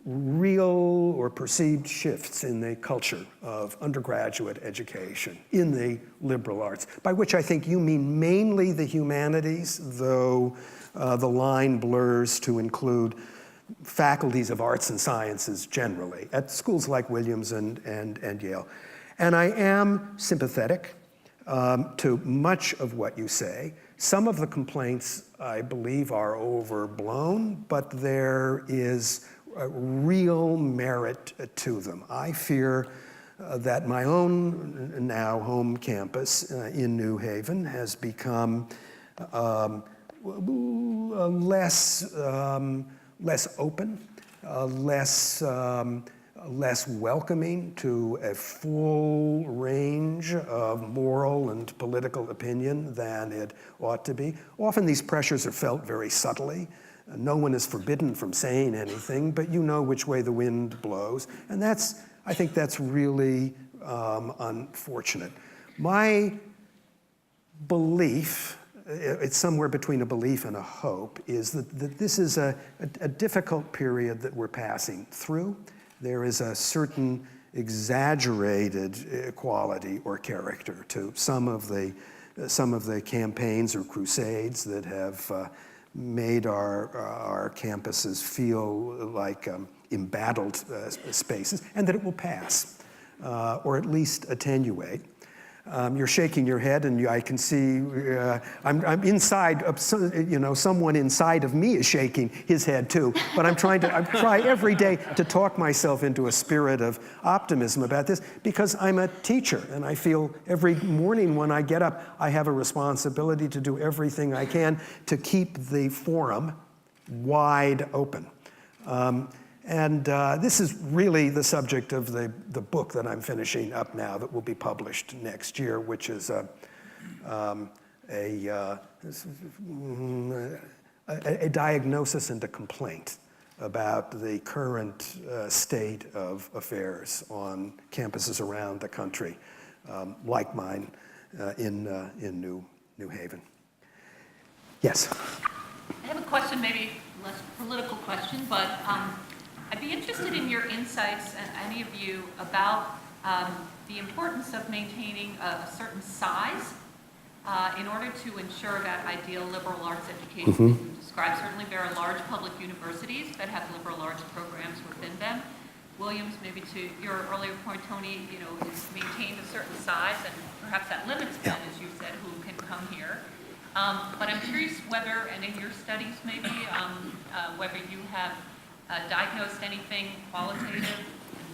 real or perceived shifts in the culture of undergraduate education in the liberal arts, by which I think you mean mainly the humanities, though the line blurs to include faculties of arts and sciences generally at schools like Williams and Yale. And I am sympathetic to much of what you say. Some of the complaints, I believe, are overblown, but there is real merit to them. I fear that my own now home campus in New Haven has become less open, less welcoming to a full range of moral and political opinion than it ought to be. Often these pressures are felt very subtly. No one is forbidden from saying anything, but you know which way the wind blows. And I think that's really unfortunate. My belief, it's somewhere between a belief and a hope, is that this is a difficult period that we're passing through. There is a certain exaggerated quality or character to some of the campaigns or crusades that have made our campuses feel like embattled spaces, and that it will pass, or at least attenuate. You're shaking your head, and I can see I'm inside. Someone inside of me is shaking his head too. But I try every day to talk myself into a spirit of optimism about this, because I'm a teacher, and I feel every morning when I get up, I have a responsibility to do everything I can to keep the forum wide open. And this is really the subject of the book that I'm finishing up now that will be published next year, which is a diagnosis and a complaint about the current state of affairs on campuses around the country, like mine in New Haven. Yes? I have a question, maybe less political question, but I'd be interested in your insights, any of you, about the importance of maintaining a certain size in order to ensure that ideal liberal arts education that you described, certainly there are large public universities that have liberal arts programs within them. Williams, maybe to your earlier point, Tony, is maintained a certain size, and perhaps that limits then, as you said, who can come here. But I'm curious whether, and in your studies maybe, whether you have diagnosed anything qualitative, and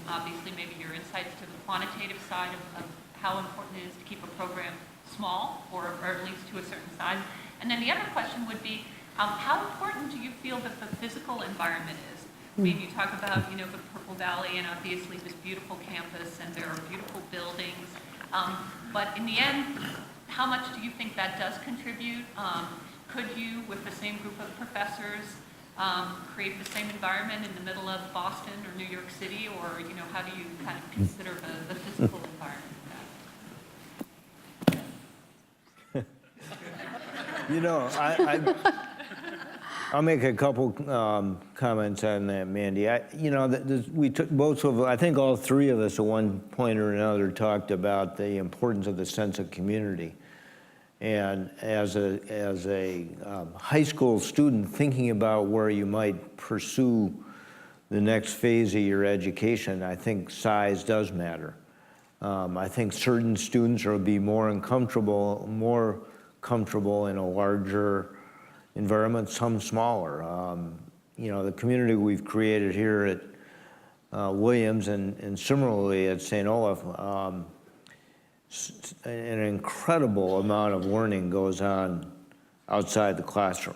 obviously maybe your insights to the quantitative side of how important it is to keep a program small, or at least to a certain size. And then the other question would be, how important do you feel that the physical environment is? I mean, you talk about, the Purple Valley and obviously this beautiful campus, and there are beautiful buildings. But in the end, how much do you think that does contribute? Could you, with the same group of professors, create the same environment in the middle of Boston or New York City, or how do you kind of consider the physical environment? I'll make a couple comments on that, Mandy. We took both of, I think all three of us at one point or another talked about the importance of the sense of community. And as a high school student thinking about where you might pursue the next phase of your education, I think size does matter. I think certain students will be more comfortable in a larger environment, some smaller. The community we've created here at Williams and similarly at St. Olaf, an incredible amount of learning goes on outside the classroom.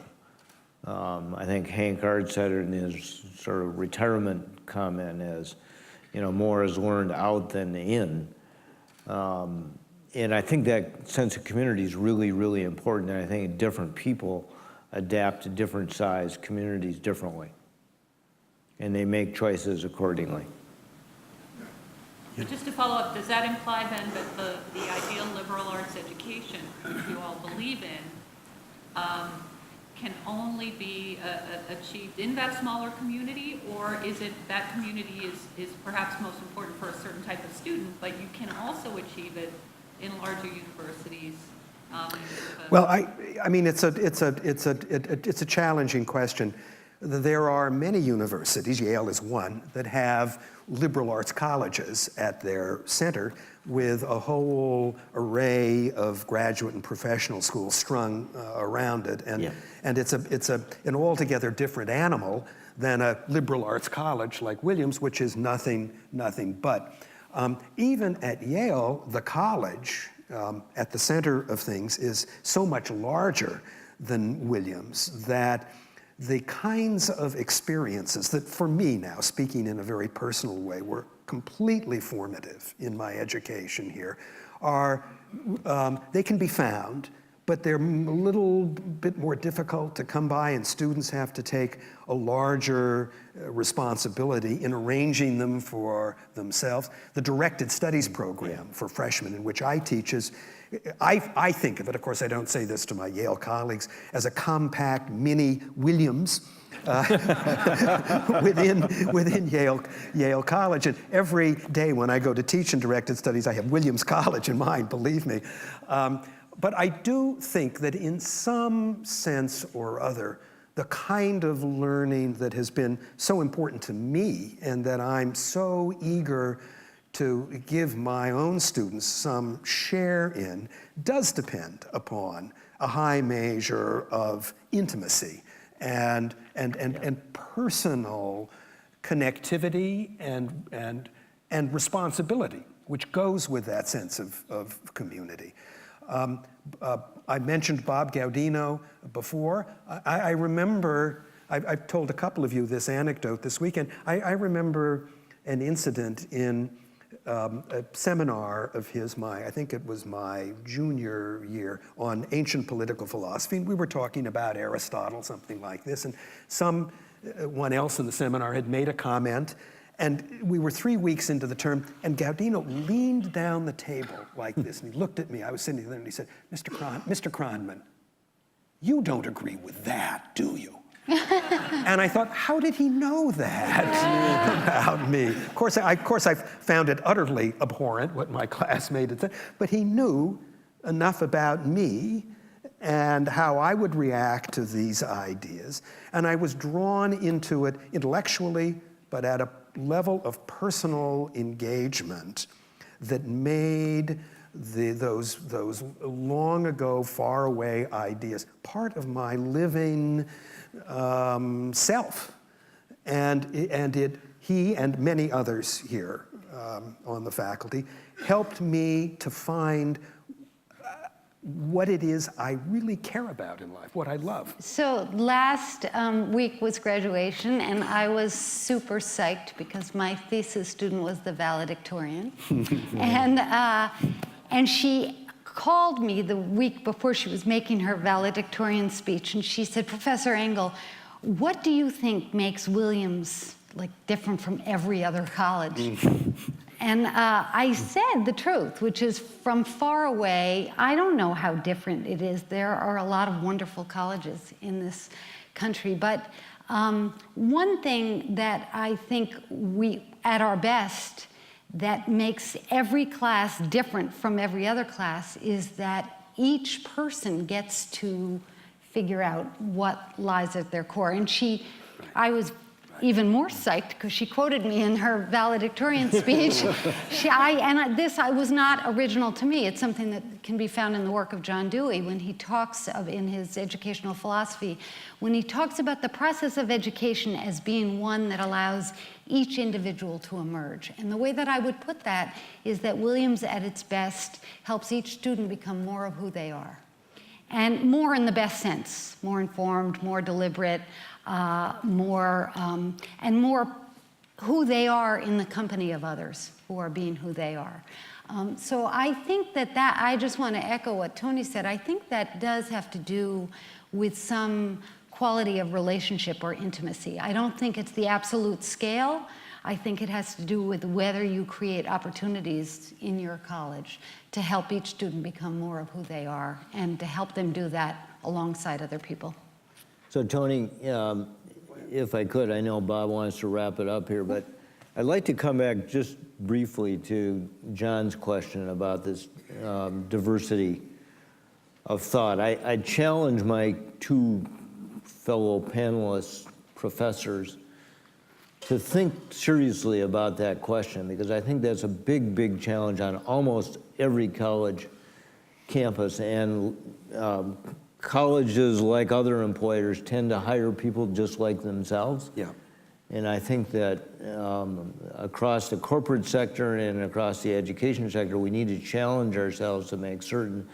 I think Hank Ard said it in his sort of retirement comment as, more is learned out than in. And I think that sense of community is really, really important. And I think different people adapt to different size communities differently. And they make choices accordingly. So just to follow up, does that imply then that the ideal liberal arts education, which you all believe in, can only be achieved in that smaller community, or is it that community is perhaps most important for a certain type of student, but you can also achieve it in larger universities? Well, I mean, it's a challenging question. There are many universities, Yale is one, that have liberal arts colleges at their center with a whole array of graduate and professional schools strung around it. And it's an altogether different animal than a liberal arts college like Williams, which is nothing but. Even at Yale, the college at the center of things is so much larger than Williams that the kinds of experiences that, for me now, speaking in a very personal way, were completely formative in my education here, are, they can be found, but they're a little bit more difficult to come by, and students have to take a larger responsibility in arranging them for themselves. The directed studies program for freshmen, in which I teach, is, I think of it, of course I don't say this to my Yale colleagues, as a compact mini Williams within Yale College. And every day when I go to teach in directed studies, I have Williams College in mind, believe me. But I do think that in some sense or other, the kind of learning that has been so important to me and that I'm so eager to give my own students some share in does depend upon a high measure of intimacy and personal connectivity and responsibility, which goes with that sense of community. I mentioned Bob Gaudino before. I remember, I've told a couple of you this anecdote this weekend. I remember an incident in a seminar of his, I think it was my junior year, on ancient political philosophy. And we were talking about Aristotle, something like this, and someone else in the seminar had made a comment, and we were 3 weeks into the term, and Gaudino leaned down the table like this, and he looked at me. I was sitting there, and he said, Mr. Kronman, you don't agree with that, do you? And I thought, how did he know that about me? Of course, I found it utterly abhorrent what my classmate had said, but he knew enough about me and how I would react to these ideas. And I was drawn into it intellectually, but at a level of personal engagement that made those long ago, far away ideas part of my living self. And he and many others here on the faculty helped me to find what it is I really care about in life, what I love. So last week was graduation, and I was super psyched because my thesis student was the valedictorian. And she called me the week before she was making her valedictorian speech, and she said, Professor Engel, what do you think makes Williams different from every other college? And I said the truth, which is from far away, I don't know how different it is. There are a lot of wonderful colleges in this country. But one thing that I think we, at our best, that makes every class different from every other class is that each person gets to figure out what lies at their core. And I was even more psyched because she quoted me in her valedictorian speech. This was not original to me. It's something that can be found in the work of John Dewey when he talks in his educational philosophy, when he talks about the process of education as being one that allows each individual to emerge. And the way that I would put that is that Williams at its best helps each student become more of who they are. And more in the best sense, more informed, more deliberate, more who they are in the company of others who are being who they are. So I think that I just want to echo what Tony said. I think that does have to do with some quality of relationship or intimacy. I don't think it's the absolute scale. I think it has to do with whether you create opportunities in your college to help each student become more of who they are and to help them do that alongside other people. So Tony, if I could, I know Bob wants to wrap it up here, but I'd like to come back just briefly to John's question about this diversity of thought. I challenge my two fellow panelists, professors, to think seriously about that question, because I think that's a big, big challenge on almost every college campus. And colleges, like other employers, tend to hire people just like themselves. Yeah. And I think that across the corporate sector and across the education sector, we need to challenge ourselves to make certain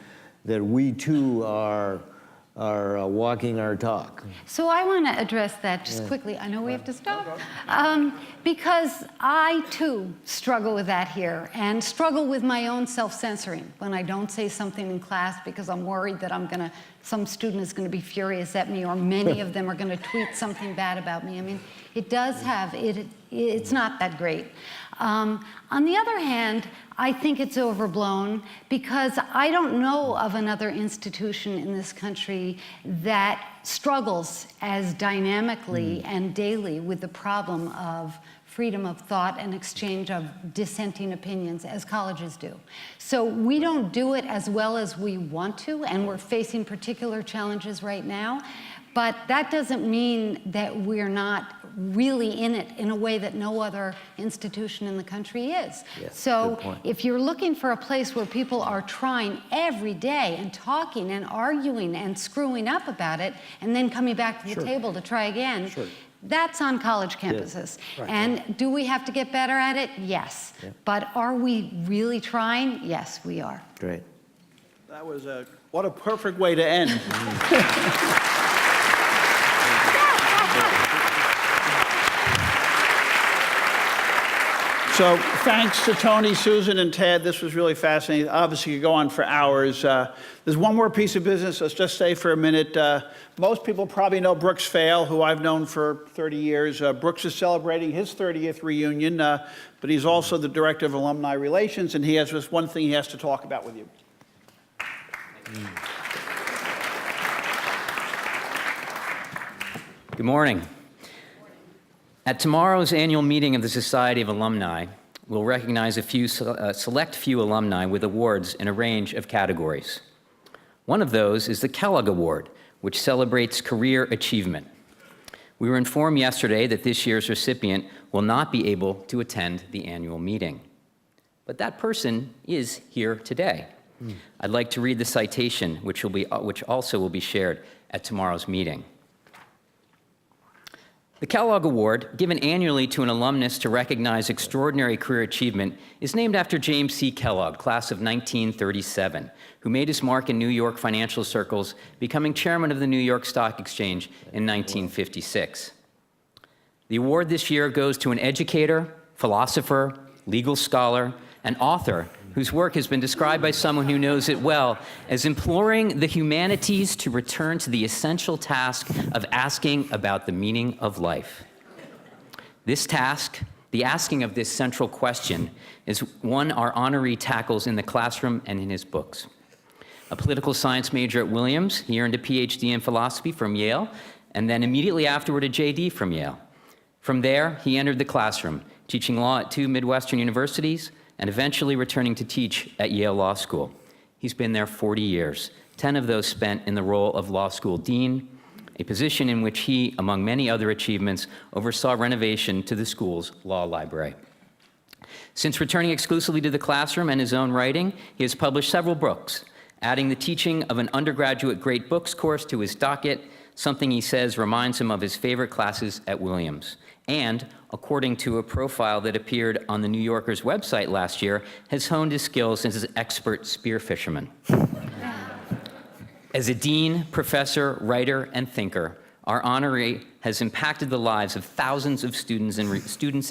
that we too are walking our talk. So I want to address that just quickly. I know we have to stop. Because I too struggle with that here and struggle with my own self-censoring when I don't say something in class because I'm worried that some student is going to be furious at me or many of them are going to tweet something bad about me. I mean, it does have, it's not that great. On the other hand, I think it's overblown because I don't know of another institution in this country that struggles as dynamically and daily with the problem of freedom of thought and exchange of dissenting opinions as colleges do. So we don't do it as well as we want to, and we're facing particular challenges right now. But that doesn't mean that we're not really in it in a way that no other institution in the country is. Yes, so if you're looking for a place where people are trying every day and talking and arguing and screwing up about it and then coming back to the table to try again, that's on college campuses. Right. And do we have to get better at it? Yes. But are we really trying? Yes, we are. Great. That was what a perfect way to end. So thanks to Tony, Susan, and Ted. This was really fascinating. Obviously, you could go on for hours. There's one more piece of business. Let's just stay for a minute. Most people probably know Brooks Fail, who I've known for 30 years. Brooks is celebrating his 30th reunion, but he's also the director of alumni relations, and he has just one thing he has to talk about with you. Good morning. At tomorrow's annual meeting of the Society of Alumni, will recognize a select few alumni with awards in a range of categories. One of those is the Kellogg Award, which celebrates career achievement. We were informed yesterday that this year's recipient will not be able to attend the annual meeting. But that person is here today. I'd like to read the citation, which also will be shared at tomorrow's meeting. The Kellogg Award, given annually to an alumnus to recognize extraordinary career achievement, is named after James C. Kellogg, class of 1937, who made his mark in New York financial circles, becoming chairman of the New York Stock Exchange in 1956. The award this year goes to an educator, philosopher, legal scholar, and author whose work has been described by someone who knows it well as imploring the humanities to return to the essential task of asking about the meaning of life. This task, the asking of this central question, is one our honoree tackles in the classroom and in his books. A political science major at Williams, he earned a PhD in philosophy from Yale, and then immediately afterward a JD from Yale. From there, he entered the classroom, teaching law at 2 Midwestern universities, and eventually returning to teach at Yale Law School. He's been there 40 years, 10 of those spent in the role of law school dean, a position in which he, among many other achievements, oversaw renovation to the school's law library. Since returning exclusively to the classroom and his own writing, he has published several books, adding the teaching of an undergraduate great books course to his docket, something he says reminds him of his favorite classes at Williams, and, according to a profile that appeared on the New Yorker's website last year, has honed his skills as an expert spear fisherman. As a dean, professor, writer, and thinker, our honoree has impacted the lives of thousands of students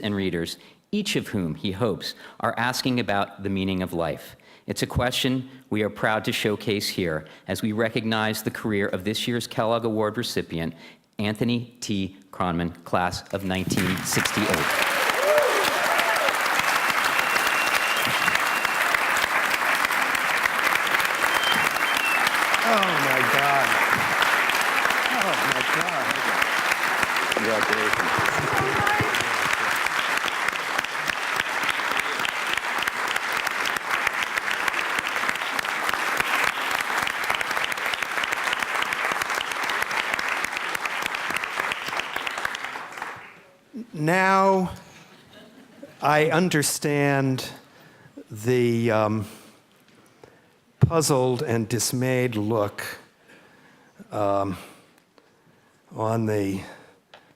and readers, each of whom, he hopes, are asking about the meaning of life. It's a question we are proud to showcase here as we recognize the career of this year's Kellogg Award recipient, Anthony T. Kronman, class of 1968. Oh, my God. Oh, my God. Congratulations. Now I understand the puzzled and dismayed look on the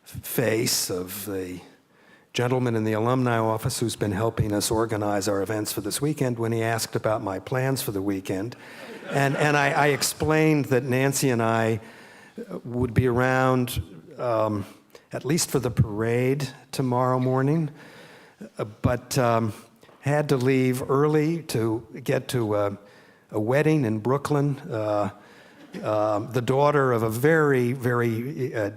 face of the gentleman in the alumni office who's been helping us organize our events for this weekend when he asked about my plans for the weekend. And I explained that Nancy and I would be around at least for the parade tomorrow morning, but had to leave early to get to a wedding in Brooklyn. The daughter of a very, very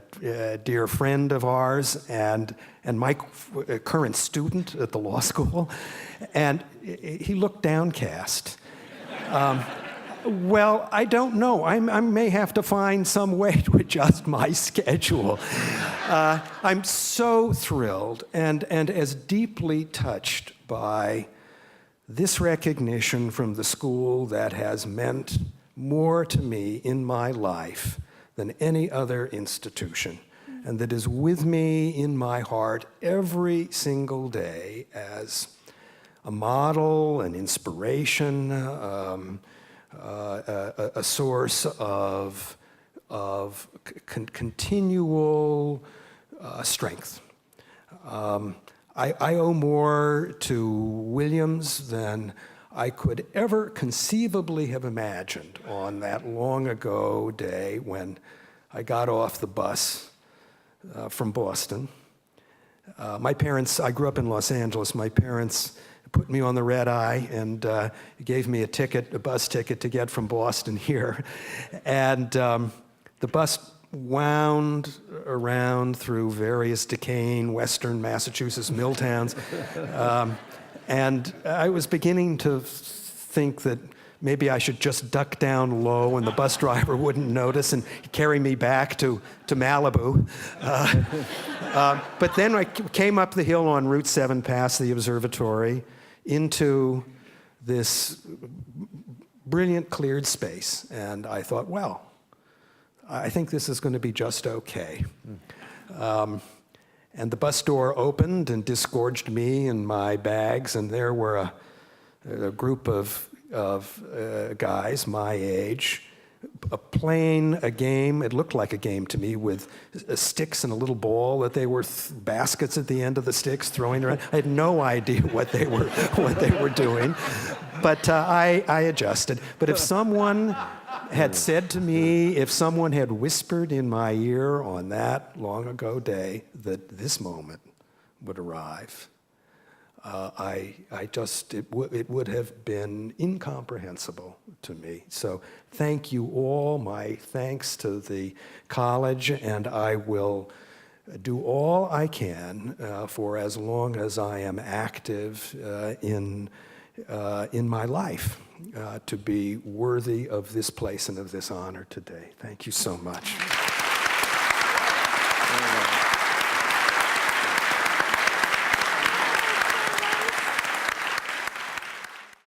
dear friend of ours and my current student at the law school, and he looked downcast. Well, I don't know. I may have to find some way to adjust my schedule. I'm so thrilled and as deeply touched by this recognition from the school that has meant more to me in my life than any other institution, and that is with me in my heart every single day as a model, an inspiration, a source of continual strength. I owe more to Williams than I could ever conceivably have imagined on that long ago day when I got off the bus from Boston. My parents, I grew up in Los Angeles. My parents put me on the red eye and gave me a bus ticket to get from Boston here. And the bus wound around through various decaying western Massachusetts mill towns. And I was beginning to think that maybe I should just duck down low and the bus driver wouldn't notice and carry me back to Malibu. But then I came up the hill on Route 7 past the observatory into this brilliant cleared space. And I thought, well, I think this is going to be just okay. And the bus door opened and disgorged me and my bags, and there were a group of guys my age playing a game. It looked like a game to me with sticks and a little ball that they were baskets at the end of the sticks throwing around. I had no idea what they were doing, but I adjusted. But if someone had said to me, if someone had whispered in my ear on that long ago day that this moment would arrive, it would have been incomprehensible to me. So thank you all. My thanks to the college, and I will do all I can for as long as I am active in my life to be worthy of this place and of this honor today. Thank you so much.